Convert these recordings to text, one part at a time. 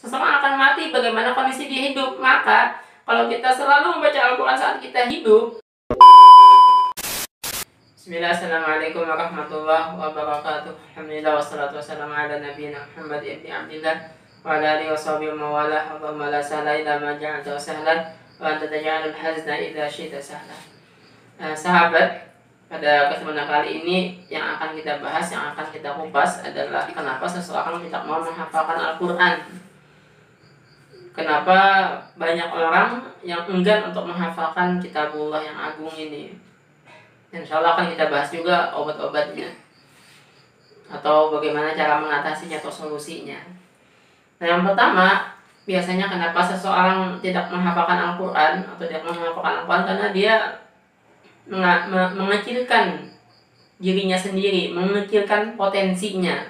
seseorang akan mati, bagaimana kondisi dia hidup. Maka kalau kita selalu membaca Al-Quran saat kita hidup. Bismillah, assalamualaikum warahmatullahi wabarakatuh. Alhamdulillah, wassalatu wassalamu ala nabiyina Muhammad ibn Abdillah wa ala alihi wa sahbihi wa mawalah. Allahumma la sahla illa ma ja'altahu sahlan wa anta taj'alul hazna idza syi'ta sahlan. Sahabat, pada kesempatan kali ini yang akan kita bahas, yang akan kita kupas adalah kenapa seseorang tidak mau menghafalkan Al-Quran. Kenapa banyak orang yang enggan untuk menghafalkan kitabullah yang agung ini. Insya Allah akan kita bahas juga obat-obatnya, atau bagaimana cara mengatasinya atau solusinya. Nah, yang pertama, biasanya kenapa seseorang tidak menghafalkan Al-Quran atau tidak menghafalkan Al-Quran, karena dia mengecilkan dirinya sendiri, mengecilkan potensinya.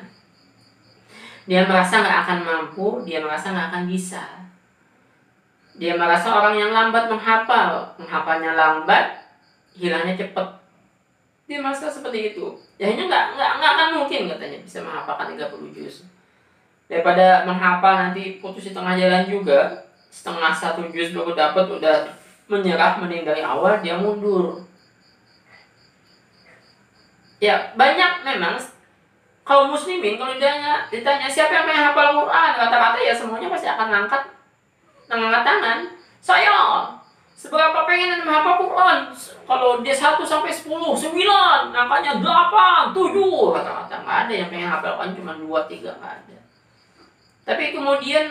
Dia merasa nggak akan mampu, dia merasa nggak akan bisa. Dia merasa orang yang lambat menghafalnya lambat, hilangnya cepat. Dia merasa seperti itu. Jadinya nggak akan mungkin katanya bisa menghafalkan 30 juz. Daripada menghafal nanti putus di tengah jalan juga, setengah 1 juz baru dapat udah menyerah, mending dari awal dia mundur. Ya, banyak memang kaum muslimin kalau ditanya siapa yang pengen hafal Quran, kata-kata ya semuanya pasti akan ngangkat tangan. Saya seberapa pengen menghafal Quran? Kalau dia 1 sampai 10, 9, angkanya 8, 7, kata-kata. Nggak ada yang pengen hafal Quran, cuma 2, 3, nggak ada. Tapi kemudian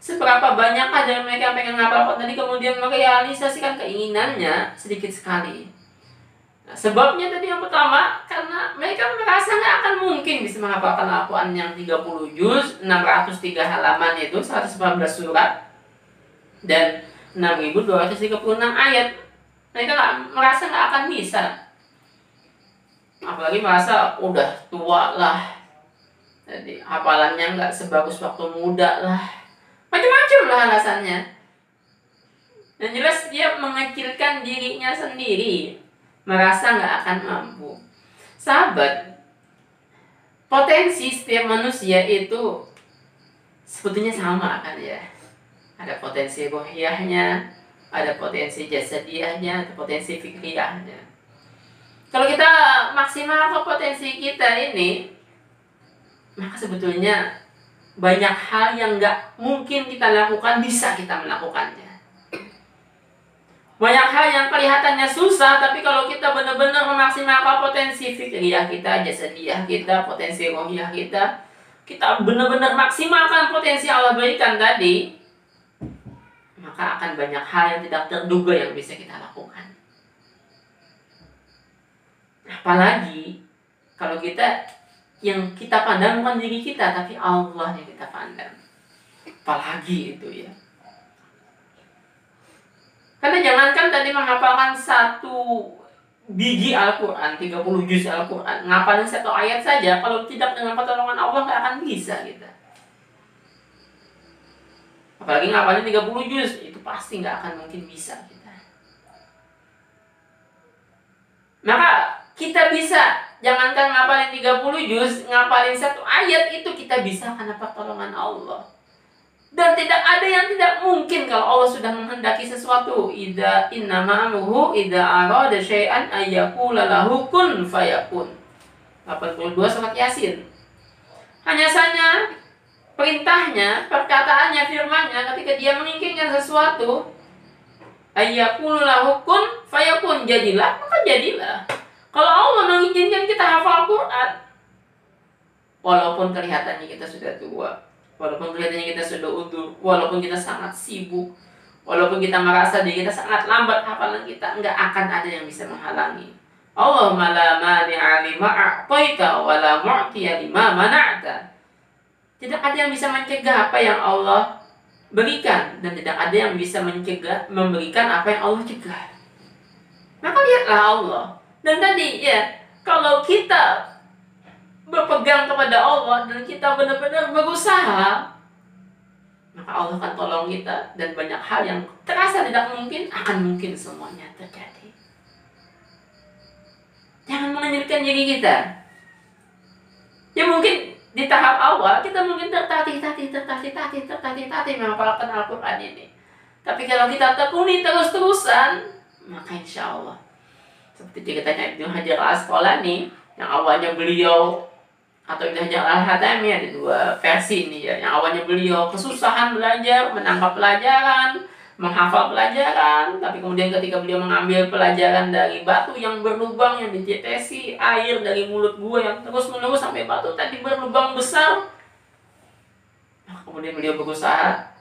seberapa banyak ada mereka yang pengen hafal Quran tadi, kemudian merealisasikan keinginannya sedikit sekali. Nah, sebabnya tadi yang pertama, karena mereka merasa nggak akan mungkin bisa menghafalkan Al-Quran yang 30 juz, 603 halaman itu, 119 surat, dan 6.236 ayat. Mereka merasa nggak akan bisa. Apalagi merasa udah tua lah, jadi hafalannya nggak sebagus waktu muda lah. Macam-macam lah alasannya. Dan jelas dia mengecilkan dirinya sendiri, merasa nggak akan mampu. Sahabat, potensi setiap manusia itu sebetulnya sama kan ya. Ada potensi rohiyahnya, ada potensi jasadiahnya, ada potensi fikriyahnya. Kalau kita maksimal ke potensi kita ini, maka sebetulnya banyak hal yang nggak mungkin kita lakukan bisa kita melakukannya. Banyak hal yang kelihatannya susah, tapi kalau kita benar-benar memaksimalkan potensi fikriyah kita, jasadiah kita, potensi rohiyah kita, kita benar-benar maksimalkan potensi Allah berikan tadi, maka akan banyak hal yang tidak terduga yang bisa kita lakukan. Apalagi kalau yang kita pandang bukan diri kita, tapi Allah yang kita pandang. Apalagi itu ya. Karena jangankan tadi menghafalkan 1 biji Al-Quran, 30 juz Al-Quran, ngapalin 1 ayat saja, kalau tidak dengan pertolongan Allah nggak akan bisa kita. Apalagi ngapalin 30 juz, itu pasti nggak akan mungkin bisa kita. Maka kita bisa, jangankan ngapalin 30 juz, ngapalin 1 ayat itu kita bisa karena pertolongan Allah. Dan tidak ada yang tidak mungkin kalau Allah sudah menghendaki sesuatu. Idza innama amruhu idza arada syai'an ayyaqula lahu kun fayakun. 82 surat Yasin. Hanya saja perintahnya, perkataannya, firman-Nya ketika dia menginginkan sesuatu, ayyaqulu lahu kun fayakun, jadilah, maka jadilah. Kalau Allah mengizinkan kita hafal Quran, walaupun kelihatannya kita sudah tua, walaupun kelihatannya kita sudah udur, walaupun kita sangat sibuk, walaupun kita merasa diri kita sangat lambat hafalan kita, enggak akan ada yang bisa menghalangi. Allahumma la mani'a lima a'taita wa la mu'tiya lima mana'ta. Tidak ada yang bisa mencegah apa yang Allah berikan, dan tidak ada yang bisa memberikan apa yang Allah cegah. Maka lihatlah Allah. Dan tadi ya, kalau kita berpegang kepada Allah dan kita benar-benar berusaha, maka Allah akan tolong kita, dan banyak hal yang terasa tidak mungkin akan mungkin semuanya terjadi. Jangan mengecilkan diri kita. Ya mungkin Di tahap awal kita mungkin tertatih-tatih menghafalkan Al-Quran ini. Tapi kalau kita tekuni terus-terusan, maka insya Allah seperti ceritanya Ibnu Hajar Al-Asqalani, yang awalnya beliau atau Ibnu Hajar Al-Haytami, ada dua versi ini ya. Yang awalnya beliau kesusahan belajar, menangkap pelajaran, menghafal pelajaran, tapi kemudian ketika beliau mengambil pelajaran dari batu yang berlubang, yang ditetesi air dari mulut gua yang terus menerus sampai batu tadi berlubang besar, nah, kemudian beliau berusaha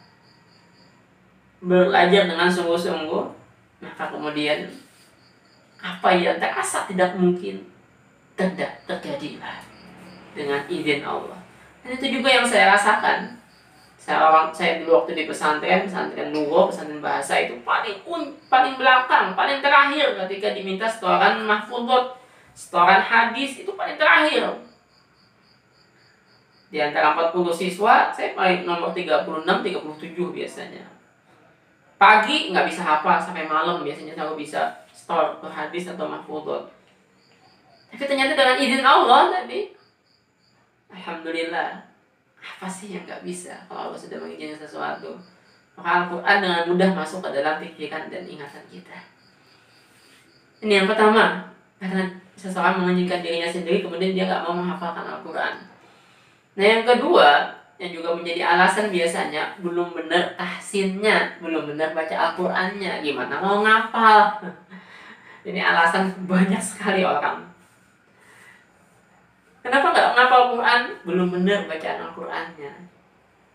belajar dengan sungguh-sungguh, maka kemudian apa yang terasa tidak mungkin terjadilah dengan izin Allah. Dan itu juga yang saya rasakan. Saya dulu waktu di pesantren Nurul, pesantren bahasa itu paling belakang, paling terakhir ketika diminta setoran mahfudhot, setoran hadis itu paling terakhir. Di antara 40 siswa, saya paling nomor 36, 37 biasanya. Pagi nggak bisa hafal sampai malam biasanya saya bisa setor ke hadis atau mahfudhot. Tapi ternyata dengan izin Allah tadi, alhamdulillah. Apa sih yang nggak bisa kalau Allah sudah mengizinkan sesuatu? Maka Al-Quran dengan mudah masuk ke dalam pikiran dan ingatan kita. Ini yang pertama, karena seseorang menginginkan dirinya sendiri kemudian dia nggak mau menghafalkan Al-Quran. Nah yang kedua, yang juga menjadi alasan biasanya belum benar tahsinnya, belum benar baca Al-Qurannya, gimana mau ngapal? Ini alasan banyak sekali orang. Kenapa nggak ngapal Quran? Belum benar bacaan Al-Qurannya.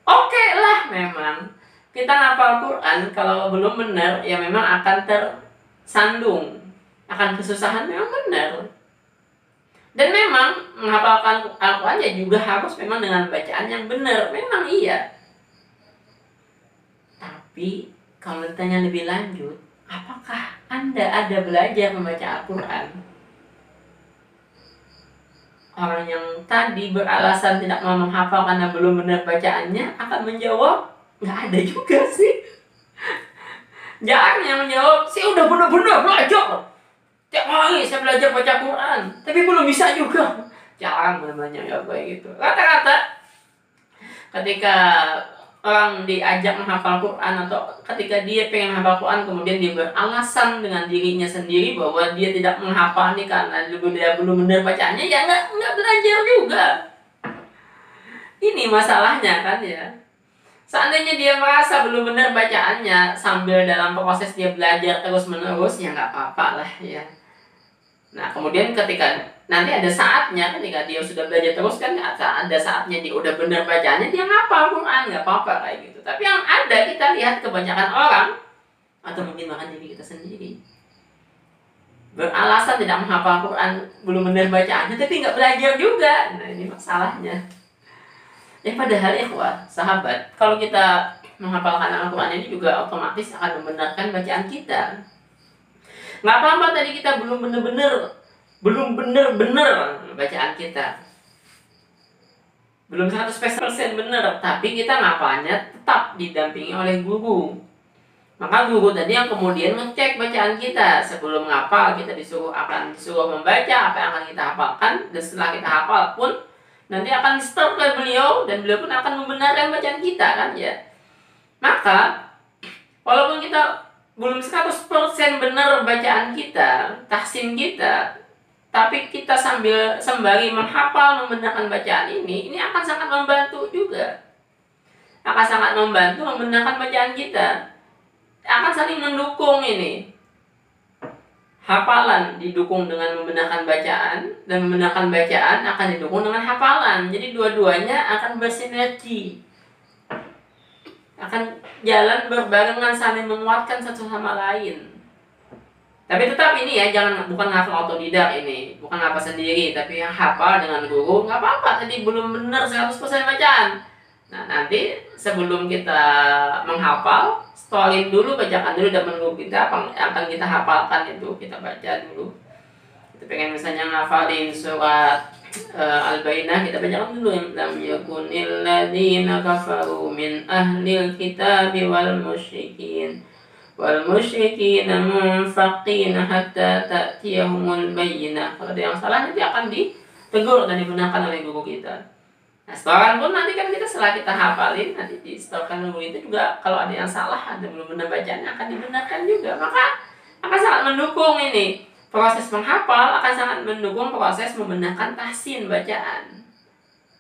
Oke lah, memang kita ngapal Quran kalau belum benar ya memang akan tersandung, akan kesusahan, memang benar. Dan memang menghafalkan Al-Quran ya juga harus memang dengan bacaan yang benar, memang iya. Tapi kalau ditanya lebih lanjut, apakah Anda ada belajar membaca Al-Quran? Orang yang tadi beralasan tidak mau menghafal karena belum benar bacaannya akan menjawab, nggak ada juga sih. Jarang yang menjawab, saya udah benar-benar belajar. Tiap hari saya belajar baca Quran, tapi belum bisa juga. Jarang namanya ya kayak gitu. Rata-rata ketika orang diajak menghafal Quran atau ketika dia pengen menghafal Quran kemudian dia beralasan dengan dirinya sendiri bahwa dia tidak menghafal nih karena dia belum benar bacaannya, ya nggak belajar juga. Ini masalahnya kan ya. Seandainya dia merasa belum benar bacaannya sambil dalam proses dia belajar terus menerus, ya nggak apa-apa lah ya. Nah kemudian ketika nanti ada saatnya ketika dia sudah belajar terus kan ada saatnya dia udah benar bacaannya, dia ngapal Quran, nggak apa-apa kayak gitu. Tapi yang ada kita lihat kebanyakan orang atau mungkin bahkan diri kita sendiri beralasan tidak menghafal Quran, belum benar bacaannya tapi nggak belajar juga. Nah ini masalahnya. Ya padahal sahabat, kalau kita menghafalkan Al-Quran ini juga otomatis akan membenarkan bacaan kita. Nggak apa-apa tadi kita belum benar-benar bacaan kita, belum 100% benar, tapi kita ngapalnya tetap didampingi oleh guru. Maka guru tadi yang kemudian ngecek bacaan kita. Sebelum ngapal kita akan disuruh membaca apa yang akan kita hafalkan, dan setelah kita hafal pun nanti akan stop ke beliau dan beliau pun akan membenarkan bacaan kita kan ya. Maka walaupun kita belum 100% benar bacaan kita, tahsin kita, tapi kita sembari menghafal, membenarkan bacaan ini akan sangat membantu juga. Akan sangat membantu membenarkan bacaan kita. Akan saling mendukung ini. Hafalan didukung dengan membenarkan bacaan, dan membenarkan bacaan akan didukung dengan hafalan. Jadi dua-duanya akan bersinergi. Akan jalan berbarengan saling menguatkan satu sama lain. Tapi tetap ini ya, bukan ngafal otodidak ini, bukan ngafal sendiri, tapi yang hafal dengan guru, nggak apa-apa, tadi belum benar 100% bacaan. Nah nanti sebelum kita menghafal, storin dulu, bacakan dulu dan menunggu kita apa yang akan kita hafalkan itu kita baca dulu. Kita pengen misalnya ngafalin surat Al-Bayyinah, kita bacakan dulu yang lam yakunil ladzina kafaru min ahlil kitabi wal musyrikin munfaqina hatta ta'tiyahumul bayyinah. Kalau ada yang salah nanti akan ditegur dan dibenarkan oleh guru kita. Nah, setoran pun nanti kan kita setelah kita hafalin, nanti di setorkan ilmu itu juga kalau ada yang salah, ada belum benar bacaannya akan dibenarkan juga. Maka akan sangat mendukung ini proses menghafal, akan sangat mendukung proses membenarkan tahsin bacaan.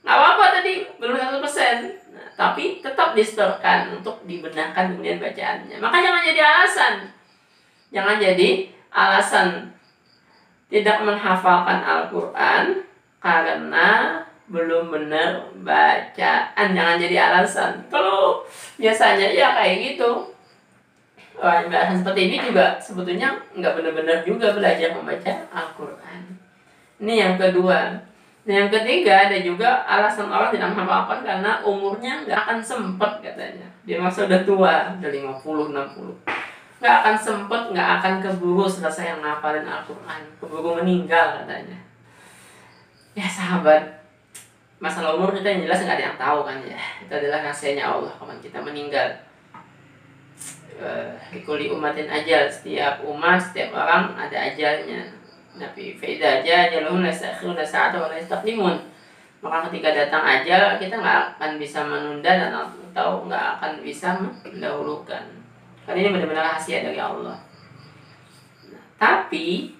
Nggak apa-apa tadi belum 100%, nah, tapi tetap disetorkan untuk dibenarkan kemudian bacaannya. Maka jangan jadi alasan, jangan jadi alasan tidak menghafalkan Al-Quran karena belum benar bacaan. Jangan jadi alasan. Kalau biasanya ya kayak gitu, orang yang seperti ini juga sebetulnya nggak benar-benar juga belajar membaca Al-Quran. Ini yang kedua. Nah, yang ketiga, ada juga alasan orang tidak menghafalkan karena umurnya nggak akan sempat katanya. Dia masa udah tua, udah 50, 60. Nggak akan sempat, nggak akan keburu selesai yang ngapalin Al-Quran. Keburu meninggal katanya. Ya sahabat, masalah umur kita yang jelas nggak ada yang tahu kan ya. Itu adalah rahasianya Allah kapan kita meninggal. Likuli umatin ajal, setiap umat, setiap orang ada ajalnya. Nabi Faidah aja jalur nasakhir nasa'at wa nastaqdimun. Maka ketika datang ajal kita nggak akan bisa menunda dan atau nggak akan bisa mendahulukan. Karena ini benar-benar rahasia dari Allah. Nah, tapi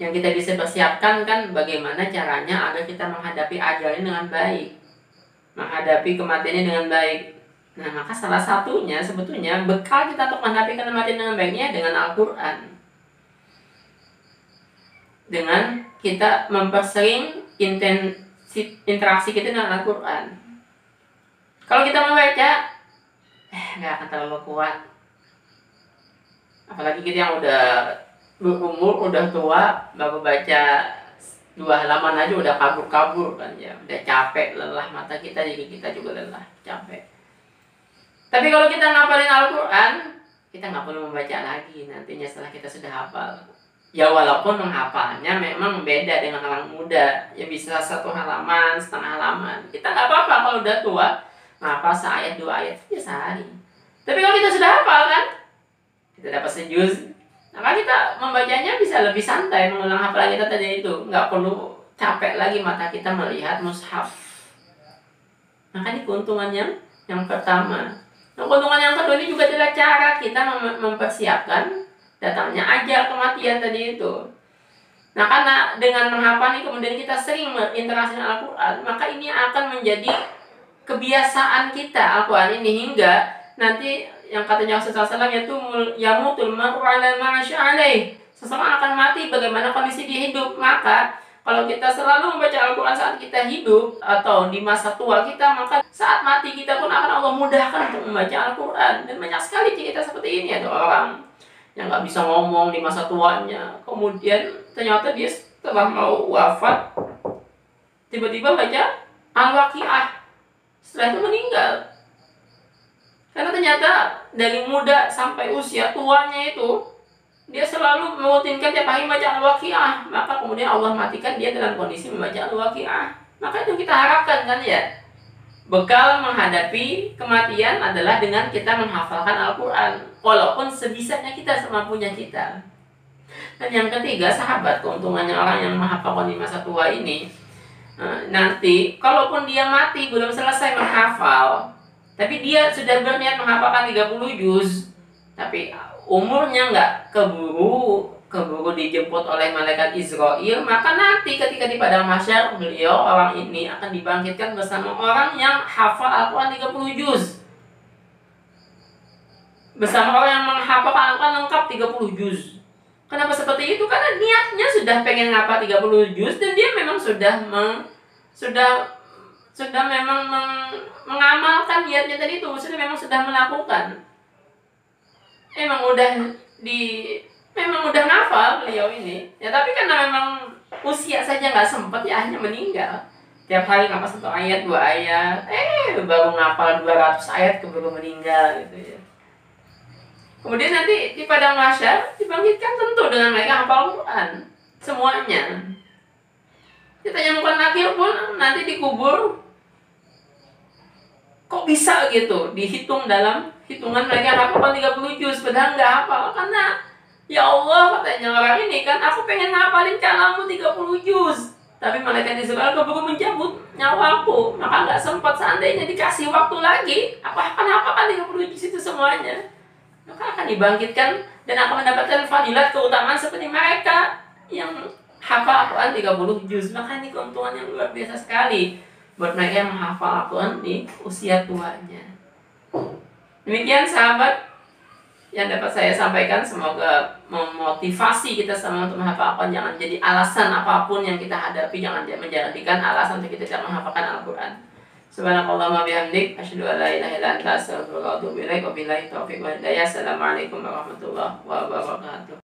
yang kita bisa persiapkan kan bagaimana caranya agar kita menghadapi ajal ini dengan baik, menghadapi kematian ini dengan baik. Nah, maka salah satunya sebetulnya bekal kita untuk menghadapi kematian dengan baiknya dengan Al-Quran. Dengan kita mempersering interaksi kita dengan Al-Quran. Kalau kita membaca, nggak akan terlalu kuat. Apalagi kita yang udah berumur, udah tua, baru baca 2 halaman aja udah kabur-kabur kan ya. Udah capek, lelah, mata kita juga lelah, capek. Tapi kalau kita ngapalin Al-Quran, kita nggak perlu membaca lagi nantinya setelah kita sudah hafal. Ya walaupun menghafalnya memang beda dengan orang muda, ya bisa 1 halaman, setengah halaman. Kita nggak apa-apa kalau udah tua, ngapal seayat 2 ayat ya sehari. Tapi kalau kita sudah hafal kan, kita dapat sejuz, maka kita membacanya bisa lebih santai, mengulang hafalan kita tadi itu, nggak perlu capek lagi mata kita melihat mushaf. Maka ini keuntungan yang pertama. Nah, keuntungan yang kedua ini juga adalah cara kita mempersiapkan datangnya ajal kematian tadi itu. Nah, karena dengan menghafal ini kemudian kita sering berinteraksi dengan Al-Quran, maka ini akan menjadi kebiasaan kita Al-Quran ini hingga nanti yang katanya Rasulullah SAW yamutul mar'u ala ma sya'alaih. Seseorang akan mati bagaimana kondisi dia hidup. Maka kalau kita selalu membaca Al-Quran saat kita hidup atau di masa tua kita, maka saat mati kita pun akan Allah mudahkan untuk membaca Al-Quran. Dan banyak sekali cerita seperti ini. Ada orang yang nggak bisa ngomong di masa tuanya, kemudian ternyata dia setelah mau wafat tiba-tiba baca Al-Waqiah, setelah itu meninggal. Karena ternyata dari muda sampai usia tuanya itu dia selalu merutinkan tiap hari baca Al-Waqiah, maka kemudian Allah matikan dia dalam kondisi membaca Al-Waqiah. Maka itu kita harapkan kan ya. Bekal menghadapi kematian adalah dengan kita menghafalkan Al-Quran, walaupun sebisanya kita, semampunya kita. Dan yang ketiga, sahabat, keuntungannya orang yang menghafalkan di masa tua ini, nanti kalaupun dia mati belum selesai menghafal, tapi dia sudah berniat menghafalkan 30 juz, tapi umurnya nggak keburu dijemput oleh malaikat Israel, maka nanti ketika di padang mahsyar beliau orang ini akan dibangkitkan bersama orang yang hafal Al-Quran 30 juz. Bersama orang yang menghafal Al-Quran lengkap 30 juz. Kenapa seperti itu? Karena niatnya sudah pengen ngapal 30 juz dan dia memang sudah mengamalkan niatnya tadi itu, maksudnya memang sudah melakukan. Memang udah ngafal beliau ini ya, tapi karena memang usia saja nggak sempet ya, hanya meninggal. Tiap hari ngapal 1 ayat 2 ayat, baru ngapal 200 ayat keburu meninggal gitu ya. Kemudian nanti di padang mahsyar dibangkitkan tentu dengan mereka hafal Quran semuanya. Ditanya bukan nakir pun nanti dikubur, kok bisa gitu dihitung dalam hitungan mereka hafal 30 juz padahal nggak hafal. Karena ya Allah katanya orang ini kan, aku pengen ngapalin kalamu 30 juz, Tapi malaikat di surga keburu mencabut nyawaku, maka nggak sempat. Seandainya dikasih waktu lagi, aku akan hafalkan 30 juz itu semuanya. Maka akan dibangkitkan dan akan mendapatkan fadilat keutamaan seperti mereka yang hafal Al-Quran 30 juz. Maka ini keuntungan yang luar biasa sekali buat mereka yang menghafal Al-Quran di usia tuanya. Demikian sahabat yang dapat saya sampaikan, semoga memotivasi kita semua untuk menghafal Al-Quran. Jangan jadi alasan apapun yang kita hadapi, jangan menjadikan alasan untuk kita tidak menghafalkan Al-Quran. Subhanakallahumma bihamdik, asyhadu an la ilaha illa anta, astaghfiruka wa atubu ilaik. Wabillahi taufiq wal hidayah. Assalamualaikum warahmatullahi wabarakatuh.